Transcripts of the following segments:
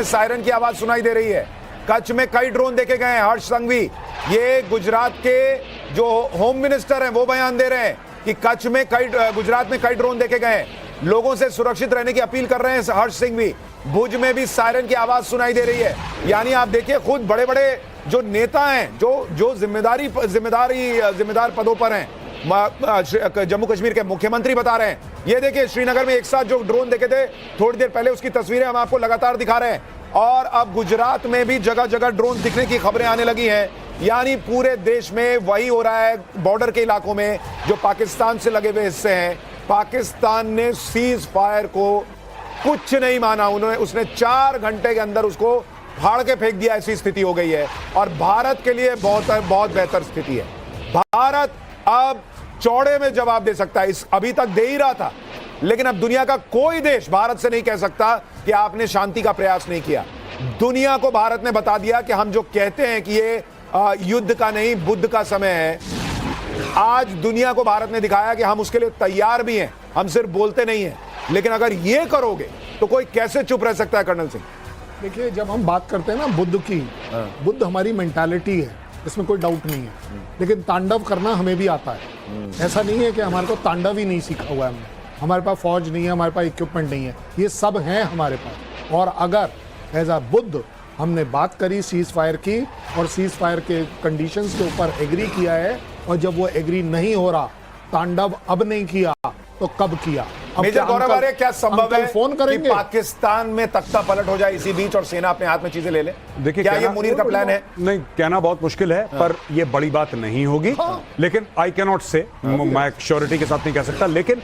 Siren की आवाज सुनाई दे रही है। कच्छ में कई ड्रोन देखे गए हैं। हर्ष संघवी, ये गुजरात के जो होम मिनिस्टर हैं वो बयान दे रहे हैं कि कच्छ में गुजरात में कई ड्रोन देखे गए हैं। लोगों से सुरक्षित रहने की अपील कर रहे हैं हर्ष सिंघवी। भुज में भी सायरन की आवाज सुनाई दे रही है। यानी आप देखिए, खुद बड़े बड़े जो नेता हैं, जो जिम्मेदार पदों पर हैं, जम्मू कश्मीर के मुख्यमंत्री बता रहे हैं। ये देखिए, श्रीनगर में एक साथ जो ड्रोन देखे थे थोड़ी देर पहले, उसकी तस्वीरें हम आपको लगातार दिखा रहे हैं। और अब गुजरात में भी जगह जगह ड्रोन दिखने की खबरें आने लगी हैं। यानी पूरे देश में वही हो रहा है। बॉर्डर के इलाकों में जो पाकिस्तान से लगे हुए हिस्से हैं, पाकिस्तान ने सीज फायर को कुछ नहीं माना। उसने 4 घंटे के अंदर उसको फाड़ के फेंक दिया। ऐसी स्थिति हो गई है और भारत के लिए बहुत बेहतर स्थिति है। भारत अब चौड़े में जवाब दे सकता है। अभी तक दे ही रहा था, लेकिन अब दुनिया का कोई देश भारत से नहीं कह सकता कि आपने शांति का प्रयास नहीं किया। दुनिया को भारत ने बता दिया कि हम जो कहते हैं कि ये युद्ध का नहीं बुद्ध का समय है, आज दुनिया को भारत ने दिखाया कि हम उसके लिए तैयार भी हैं। हम सिर्फ बोलते नहीं हैं। लेकिन अगर ये करोगे तो कोई कैसे चुप रह सकता है? कर्नल सिंह, देखिए, जब हम बात करते हैं ना बुद्ध की, बुद्ध हमारी मेंटालिटी है, इसमें कोई डाउट नहीं है। लेकिन तांडव करना हमें भी आता है। ऐसा नहीं है कि हमारे को तांडव ही नहीं सीखा हुआ है। हमारे पास फौज नहीं है, हमारे पास इक्विपमेंट नहीं है, ये सब है हमारे पास। और अगर एज अ बुद्ध हमने बात करी सीज फायर की और सीज फायर के कंडीशंस के ऊपर एग्री किया है, और जब वो एग्री नहीं हो रहा, तांडव अब नहीं किया तो कब किया? मेजर गौरव आर्य, क्या संभव है फोन करेंगे कि पाकिस्तान में तख्ता पलट हो जाए इसी बीच और सेना अपने हाथ में चीजें ले ले? देखिए, क्या ये मुनीर का प्लान है? नहीं, कहना बहुत मुश्किल है, पर ये बड़ी बात नहीं होगी। लेकिन आई कैन नॉट से, मैं श्योरिटी के साथ नहीं कह सकता, लेकिन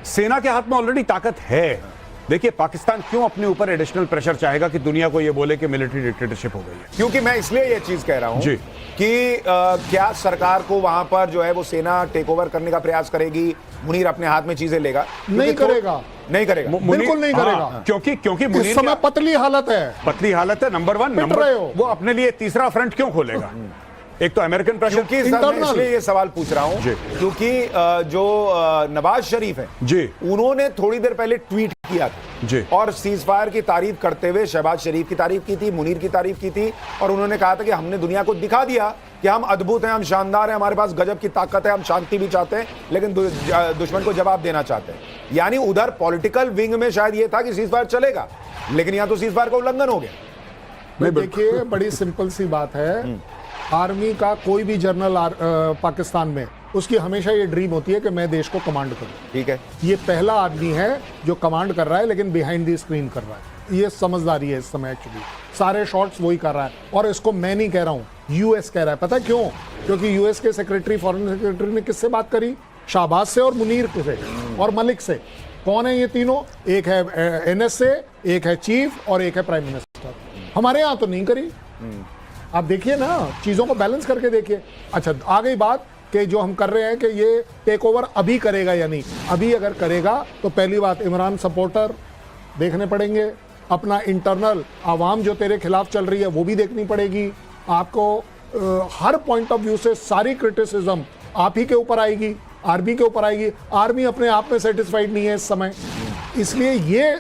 सेना के हाथ में ऑलरेडी ताकत है। देखिए, पाकिस्तान क्यों अपने ऊपर एडिशनल प्रेशर चाहेगा कि दुनिया को ये बोले कि मिलिट्री डिक्टेटरशिप हो गई है? क्योंकि मैं इसलिए ये चीज कह रहा हूं जी कि क्या सरकार को वहां पर जो है वो सेना टेक ओवर करने का प्रयास करेगी? मुनीर अपने हाथ में चीजें लेगा? नहीं करेगा, नहीं करेगा, बिल्कुल नहीं करेगा। क्योंकि मुनीर इस समय पतली हालत है, नंबर 1। वो अपने लिए तीसरा फ्रंट क्यों खोलेगा? एक तो अमेरिकन प्रेशर। इसलिए ये सवाल पूछ रहा हूं क्योंकि जो नवाज शरीफ है जी, उन्होंने थोड़ी देर पहले ट्वीट किया था जी, और सीज फायर की तारीफ करते हुए शहबाज शरीफ की तारीफ की थी, मुनीर की तारीफ की थी, और उन्होंने कहा था कि हमने दुनिया को दिखा दिया कि हम अद्भुत हैं, हम शानदार हैं, हमारे पास गजब की ताकत है, हम शांति भी चाहते हैं लेकिन दुश्मन को जवाब देना चाहते हैं। यानी उधर पॉलिटिकल विंग में शायद ये था कि सीज फायर चलेगा, लेकिन यहां तो सीज फायर का उल्लंघन हो गया। देखिए, बड़ी सिंपल सी बात है। आर्मी का कोई भी जनरल पाकिस्तान में, उसकी हमेशा ये ड्रीम होती है कि मैं देश को कमांड करूं। ठीक है, ये पहला आदमी है जो कमांड कर रहा है, लेकिन बिहाइंड द स्क्रीन कर रहा है। ये समझदारी है इस समय। एक्चुअली सारे शॉट्स वही कर रहा है, और इसको मैं नहीं कह रहा हूं, यूएस कह रहा है। पता है क्यों? क्योंकि यूएस के सेक्रेटरी, फॉरेन सेक्रेटरी ने किससे बात करी? शाहबाज से और मुनीर से और मलिक से। कौन है ये तीनों? एक है एनएस से, एक है चीफ, और एक है प्राइम मिनिस्टर। हमारे यहाँ तो नहीं करी। आप देखिए ना, चीजों को बैलेंस करके देखिए। अच्छा, आ गई बात कि जो हम कर रहे हैं कि ये टेक ओवर अभी करेगा या नहीं। अभी अगर करेगा तो पहली बात, इमरान सपोर्टर देखने पड़ेंगे, अपना इंटरनल आवाम जो तेरे खिलाफ चल रही है वो भी देखनी पड़ेगी। आपको हर पॉइंट ऑफ व्यू से सारी क्रिटिसिज्म आप ही के ऊपर आएगी, आर्मी के ऊपर आएगी। आर्मी अपने आप में सेटिस्फाइड नहीं है इस समय, इसलिए ये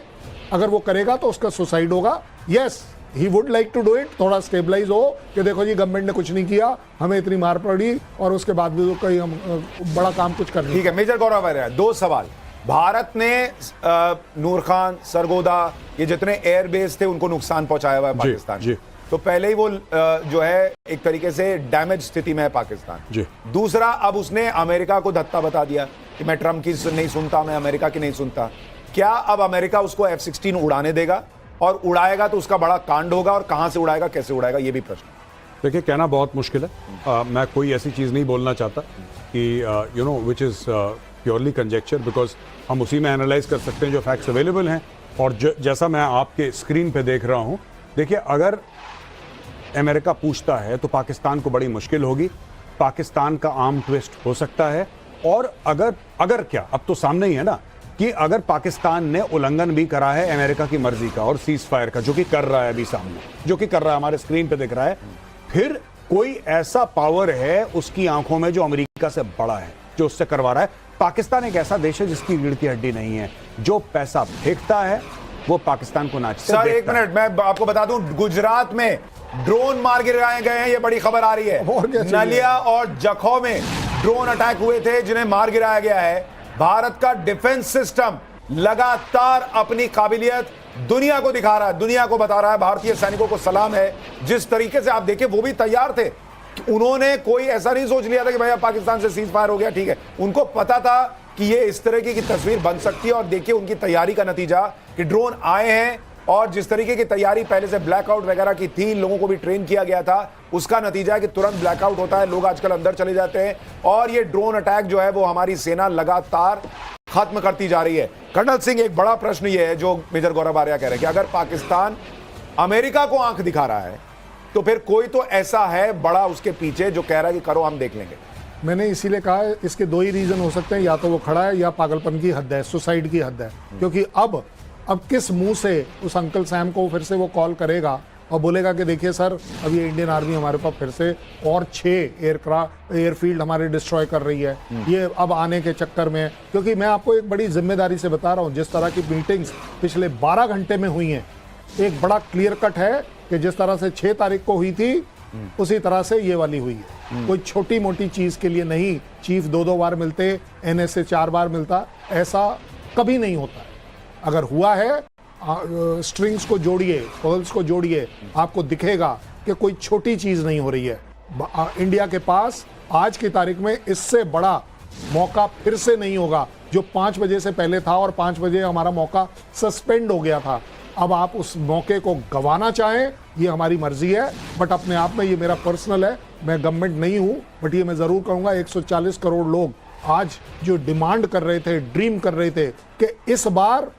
अगर वो करेगा तो उसका सुसाइड होगा। Yes, he would like to do it, थोड़ा स्टेबलाइज हो कि देखो जी, गवर्नमेंट ने कुछ नहीं किया, हमें इतनी मार पड़ी, और उसके बाद भी कोई हम बड़ा काम कुछ कर। ठीक है, मेजर गौरव आर्य, 2 सवाल। भारत ने नूर खान, सरगोदा, ये जितने एयरबेस थे उनको नुकसान पहुंचाया हुआ है पाकिस्तान। तो पहले ही वो जो है एक तरीके से डैमेज स्थिति में है पाकिस्तान। दूसरा, अब उसने अमेरिका को धत्ता बता दिया कि मैं ट्रंप की नहीं सुनता, मैं अमेरिका की नहीं सुनता। क्या अब अमेरिका उसको F-16 उड़ाने देगा? और उड़ाएगा तो उसका बड़ा कांड होगा, और कहां से उड़ाएगा, कैसे उड़ाएगा, ये भी प्रश्न। देखिए, कहना बहुत मुश्किल है। मैं कोई ऐसी चीज़ नहीं बोलना चाहता कि you know which is purely conjecture, because हम उसी में एनालाइज कर सकते हैं जो फैक्ट्स अवेलेबल हैं। और जैसा मैं आपके स्क्रीन पे देख रहा हूं, देखिए, अगर अमेरिका पूछता है तो पाकिस्तान को बड़ी मुश्किल होगी, पाकिस्तान का आर्म ट्विस्ट हो सकता है। और अगर क्या, अब तो सामने ही है ना कि अगर पाकिस्तान ने उल्लंघन भी करा है अमेरिका की मर्जी का और सीज फायर का, जो कि कर रहा है अभी सामने, जो कि कर रहा है, हमारे स्क्रीन पे दिख रहा है, फिर कोई ऐसा पावर है उसकी आंखों में जो अमेरिका से बड़ा है, जो उससे करवा रहा है। पाकिस्तान एक ऐसा देश है जिसकी रीढ़ की हड्डी नहीं है, जो पैसा फेंकता है वो पाकिस्तान को नाचते सर एक मिनट, मैं आपको बता दूं, गुजरात में ड्रोन मार गिराए गए हैं, ये बड़ी खबर आ रही है। नलिया और जखौ में ड्रोन अटैक हुए थे जिन्हें मार गिराया गया है। भारत का डिफेंस सिस्टम लगातार अपनी काबिलियत दुनिया को दिखा रहा है, दुनिया को बता रहा है। भारतीय सैनिकों को सलाम है, जिस तरीके से आप देखिए वो भी तैयार थे। उन्होंने कोई ऐसा नहीं सोच लिया था कि भैया पाकिस्तान से सीज फायर हो गया, ठीक है। उनको पता था कि ये इस तरह की तस्वीर बन सकती है, और देखिए उनकी तैयारी का नतीजा कि ड्रोन आए हैं, और जिस तरीके की तैयारी पहले से ब्लैकआउट वगैरह की थी, लोगों को भी ट्रेन किया गया था, उसका नतीजा है कि तुरंत ब्लैकआउट होता है, लोग आजकल अंदर चले जाते हैं, और ये ड्रोन अटैक जो है वो हमारी सेना लगातार खत्म करती जा रही है। कर्नल सिंह, एक बड़ा प्रश्न ये है जो मेजर गौरव आर्या कह रहे हैं कि अगर पाकिस्तान अमेरिका को आंख दिखा रहा है तो फिर कोई तो ऐसा है बड़ा उसके पीछे जो कह रहा है कि करो, हम देख लेंगे। मैंने इसीलिए कहा इसके दो ही रीजन हो सकते हैं, या तो वो खड़ा है या पागलपन की हद है, सुसाइड की हद है। क्योंकि अब किस मुंह से उस अंकल सैम को फिर से वो कॉल करेगा और बोलेगा कि देखिए सर, अब ये इंडियन आर्मी हमारे पास फिर से और 6 एयरफील्ड हमारे डिस्ट्रॉय कर रही है, ये अब आने के चक्कर में। क्योंकि मैं आपको एक बड़ी जिम्मेदारी से बता रहा हूँ, जिस तरह की मीटिंग्स पिछले 12 घंटे में हुई हैं, एक बड़ा क्लियर कट है कि जिस तरह से 6 तारीख को हुई थी उसी तरह से ये वाली हुई है। कोई छोटी मोटी चीज के लिए नहीं, चीफ 2-2 बार मिलते, NSA 4 बार मिलता, ऐसा कभी नहीं होता है। अगर हुआ है, स्ट्रिंग्स को जोड़िए, पर्ल्स को जोड़िए, आपको दिखेगा कि कोई छोटी चीज नहीं हो रही है। इंडिया के पास आज की तारीख में इससे बड़ा मौका फिर से नहीं होगा, जो 5 बजे से पहले था, और 5 बजे हमारा मौका सस्पेंड हो गया था। अब आप उस मौके को गंवाना चाहें, ये हमारी मर्जी है, बट अपने आप में ये मेरा पर्सनल है, मैं गवर्नमेंट नहीं हूं, बट ये मैं जरूर कहूंगा 140 करोड़ लोग आज जो डिमांड कर रहे थे, ड्रीम कर रहे थे कि इस बार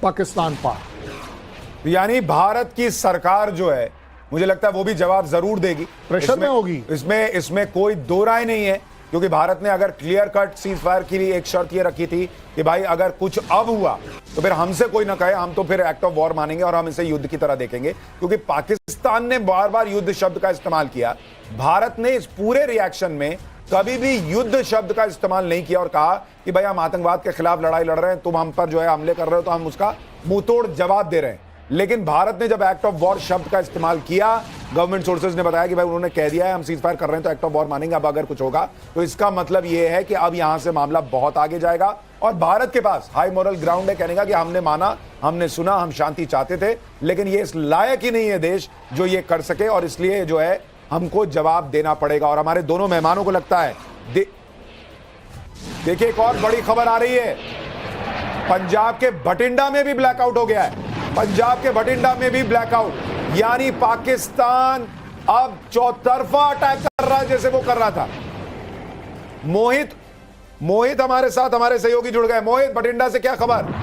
पाकिस्तान पार, यानी भारत की सरकार जो है, मुझे लगता है वो भी जवाब जरूर देगी, प्रेशर में होगी। इसमें कोई दो राय नहीं है, क्योंकि भारत ने अगर क्लियर कट सीज फायर की भी एक शर्त ये रखी थी कि भाई अगर कुछ अब हुआ तो फिर हमसे कोई ना कहे, हम तो फिर एक्ट ऑफ वॉर मानेंगे और हम इसे युद्ध की तरह देखेंगे। क्योंकि पाकिस्तान ने बार बार युद्ध शब्द का इस्तेमाल किया, भारत ने इस पूरे रिएक्शन में कभी भी युद्ध शब्द का इस्तेमाल नहीं किया और कहा कि भाई हम आतंकवाद के खिलाफ लड़ाई लड़ रहे हैं, तुम हम पर जो है हमले कर रहे हो तो हम उसका मुंहतोड़ जवाब दे रहे हैं। लेकिन भारत ने जब एक्ट ऑफ वॉर शब्द का इस्तेमाल किया, गवर्नमेंट सोर्सेज ने बताया कि भाई उन्होंने कह दिया है हम सीज फायर कर रहे हैं तो एक्ट ऑफ वॉर मानेंगे, अब अगर कुछ होगा तो इसका मतलब यह है कि अब यहां से मामला बहुत आगे जाएगा। और भारत के पास हाई मोरल ग्राउंड है कहने का कि हमने माना, हमने सुना, हम शांति चाहते थे, लेकिन ये इस लायक ही नहीं है देश जो ये कर सके, और इसलिए जो है हमको जवाब देना पड़ेगा। और हमारे दोनों मेहमानों को लगता है, देखिए एक और बड़ी खबर आ रही है, पंजाब के बठिंडा में भी ब्लैकआउट हो गया है। पंजाब के बठिंडा में भी ब्लैकआउट, यानी पाकिस्तान अब चौतरफा अटैक कर रहा है जैसे वो कर रहा था। मोहित हमारे साथ, हमारे सहयोगी जुड़ गए। मोहित, बठिंडा से क्या खबर?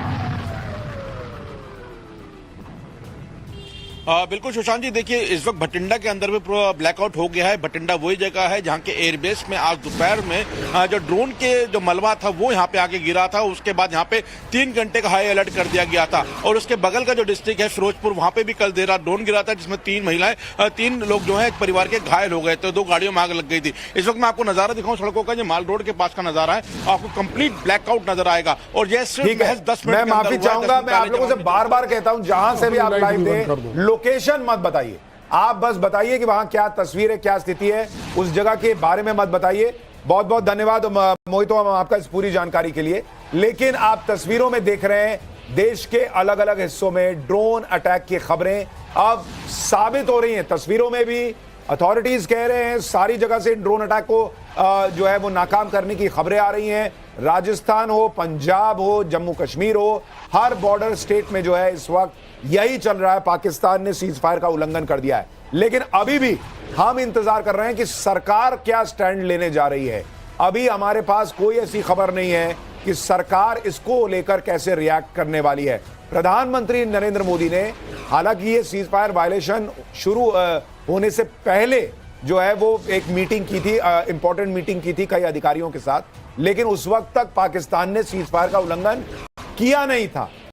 बिल्कुल सुशांत जी, देखिए इस वक्त बठिंडा के अंदर भी पूरा ब्लैकआउट हो गया है। बठिंडा वही जगह है जहां के एयरबेस में आज दोपहर में जो ड्रोन के जो मलबा था वो यहां पे आके गिरा था। उसके बाद यहां पे 3 घंटे का हाई अलर्ट कर दिया गया था। और उसके बगल का जो डिस्ट्रिक्ट है फिरोजपुर, वहां पे भी कल देर रात ड्रोन गिरा था जिसमें 3 महिलाएं, 3 लोग जो है एक परिवार के घायल हो गए थे, 2 गाड़ियों में आग लग गई थी। इस वक्त मैं आपको नजारा दिखाऊं सड़कों का, जो माल रोड के पास का नजारा है, आपको कंप्लीट ब्लैकआउट नजर आएगा। और यह सिर्फ 10 मिनट। मैं माफी चाहूंगा, मैं आप लोगों से बार बार कहता हूं, जहां से भी आप लाइव दें, लोकेशन मत बताइए, आप बस बताइए कि वहां क्या तस्वीर है, क्या स्थिति है, उस जगह के बारे में मत बताइए। बहुत बहुत धन्यवाद मोहित आपका इस पूरी जानकारी के लिए। लेकिन आप तस्वीरों में देख रहे हैं, देश के अलग अलग हिस्सों में ड्रोन अटैक की खबरें अब साबित हो रही हैं। तस्वीरों में भी अथॉरिटीज कह रहे हैं सारी जगह से ड्रोन अटैक को जो है वो नाकाम करने की खबरें आ रही हैं। राजस्थान हो, पंजाब हो, जम्मू कश्मीर हो, हर बॉर्डर स्टेट में जो है इस वक्त यही चल रहा है। पाकिस्तान ने सीज फायर का उल्लंघन कर दिया है, लेकिन अभी भी हम इंतजार कर रहे हैं कि सरकार क्या स्टैंड लेने जा रही है। अभी हमारे पास कोई ऐसी खबर नहीं है कि सरकार इसको लेकर कैसे रिएक्ट करने वाली है। प्रधानमंत्री नरेंद्र मोदी ने हालांकि ये सीज फायर वायलेशन शुरू होने से पहले जो है वो एक मीटिंग की थी, इंपॉर्टेंट मीटिंग की थी कई अधिकारियों के साथ, लेकिन उस वक्त तक पाकिस्तान ने सीज फायर का उल्लंघन किया नहीं था।